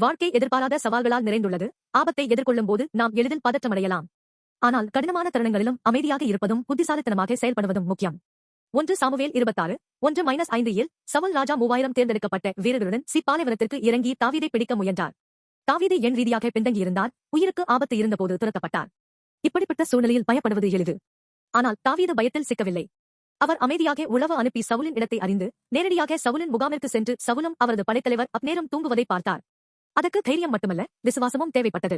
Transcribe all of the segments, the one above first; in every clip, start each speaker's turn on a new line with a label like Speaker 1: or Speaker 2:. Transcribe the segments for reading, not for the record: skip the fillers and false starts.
Speaker 1: வாழ்க்கை எதிர்பாராத சவால்களால் நிறைந்துள்ளது. ஆபத்தை எதிர்கொள்ளும் போது நாம் எளிதில் பதற்றமடையலாம். ஆனால் கடினமான தருணங்களிலும் அமைதியாக இருப்பதும் புத்திசாலித்தனமாக செயல்படுவதும் முக்கியம். 1 சாமுவேல் 26:1-5 இல் சவுல் ராஜா 3000 தேர்ந்தெடுக்கப்பட்ட வீரர்களுடன் பாலைவனத்திற்கு இறங்கி தாவீதை பிடிக்க முயன்றார். தாவீது எண் ரீதியாக பின்தங்கியிருந்தார். உயிருக்கு ஆபத்து இருந்தபோது துரத்தப்பட்டார். இப்படிப்பட்ட சூழ்நிலையில் பயப்படுவது எளிது. ஆனால் தாவீது பயத்தில் சிக்கவில்லை. அவர் அமைதியாக உளவு அனுப்பி சவுலின் இடத்தை அறிந்து நேரடியாக சவுலின் முகாமிற்கு சென்று சவுலும் அவரது படைத்தலைவர் அப்னேரும் தூங்குவதை பார்த்தார். அதற்கு தைரியம் மட்டுமல்ல, விசுவாசமும் தேவைப்பட்டது.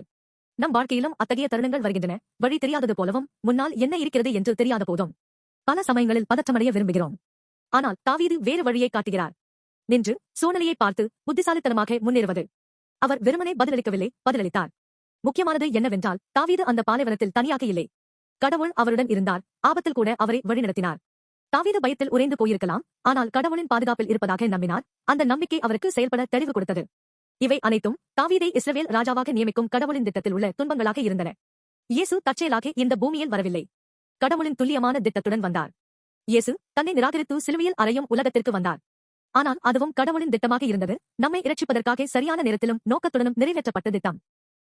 Speaker 1: நம் வாழ்க்கையிலும் அத்தகைய தருணங்கள் வருகின்றன. வழி தெரியாதது போலவும் முன்னால் என்ன இருக்கிறது என்று தெரியாத போதும் பல சமயங்களில் பதற்றமடைய விரும்புகிறோம். ஆனால் தாவீது வேறு வழியை காட்டுகிறார். நின்று சூழ்நிலையை பார்த்து புத்திசாலித்தனமாக முன்னேறுவது. அவர் வெறுமனே பதிலளிக்கவில்லை, பதிலளித்தார். முக்கியமானது என்னவென்றால் தாவீது அந்த பாலைவனத்தில் தனியாக இல்லை. கடவுள் அவருடன் இருந்தார். ஆபத்தில் கூட அவரை வழிநடத்தினார். தாவீது பயத்தில் உறைந்து போயிருக்கலாம். ஆனால் கடவுளின் பாதுகாப்பில் இருப்பதாக நம்பினார். அந்த நம்பிக்கை அவருக்கு செயல்பட தெளிவு கொடுத்தது. இவை அனைத்தும் தாவீதை இஸ்ரவேல் ராஜாவாக நியமிக்கும் கடவுளின் திட்டத்தில் உள்ள துன்பங்களாக இருந்தன. இயேசு தற்செயலாக இந்த பூமியில் வரவில்லை. கடவுளின் துல்லியமான திட்டத்துடன் வந்தார். இயேசு தன்னை நிராகரித்து சிலுவையில் அறையும் உலகத்திற்கு வந்தார். ஆனால் அதுவும் கடவுளின் திட்டமாக இருந்தது. நம்மை இரட்சிப்பதற்காக சரியான நேரத்திலும் நோக்கத்துடனும் நிறைவேற்றப்பட்ட திட்டம்.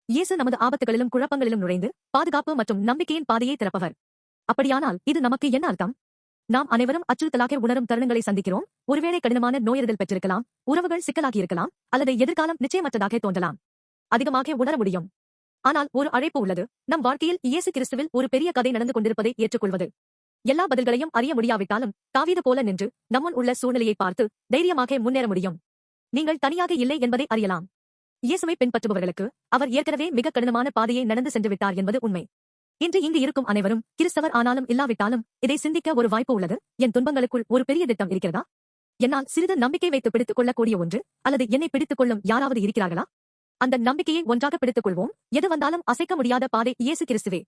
Speaker 1: இயேசு நமது ஆபத்துகளிலும் குழப்பங்களிலும் நுழைந்து பாதுகாப்பு மற்றும் நம்பிக்கையின் பாதையை திறப்பவர். அப்படியானால் இது நமக்கு என்ன அர்த்தம்? நாம் அனைவரும் அச்சுறுத்தலாக உணரும் தருணங்களை சந்திக்கிறோம். ஒருவேளை கடினமான நோயறிதல் பெற்றிருக்கலாம், உறவுகள் சிக்கலாகியிருக்கலாம், அல்லது எதிர்காலம் நிச்சயமற்றதாக தோன்றலாம். அதிகமாக உணர முடியும். ஆனால் ஒரு அழைப்பு உள்ளது. நம் வாழ்க்கையில் இயேசு கிறிஸ்துவில் ஒரு பெரிய கதை நடந்து கொண்டிருப்பதை ஏற்றுக்கொள்வது. எல்லா பதில்களையும் அறிய முடியாவிட்டாலும் தாவீது போல நின்று நம்முன் உள்ள சூழ்நிலையை பார்த்து தைரியமாக முன்னேற முடியும். நீங்கள் தனியாக இல்லை என்பதை அறியலாம். இயேசுவை பின்பற்றுபவர்களுக்கு அவர் ஏற்கனவே மிக கடினமான பாதையை நடந்து சென்று விட்டார் என்பது உண்மை. இன்று இங்கு இருக்கும் அனைவரும் கிறிஸ்தவர் ஆனாலும் இல்லாவிட்டாலும் இதை சிந்திக்க ஒரு வாய்ப்பு உள்ளது. என் துன்பங்களுக்குள் ஒரு பெரிய திட்டம் இருக்கிறதா? என்னால் சிறிது நம்பிக்கை வைத்து பிடித்துக் கொள்ளக்கூடிய ஒன்று, அல்லது என்னை பிடித்துக் கொள்ளும் யாராவது இருக்கிறார்களா? அந்த நம்பிக்கையை ஒன்றாக பிடித்துக் கொள்வோம். எது வந்தாலும் அசைக்க முடியாத பாதை இயேசு கிறிஸ்துவே.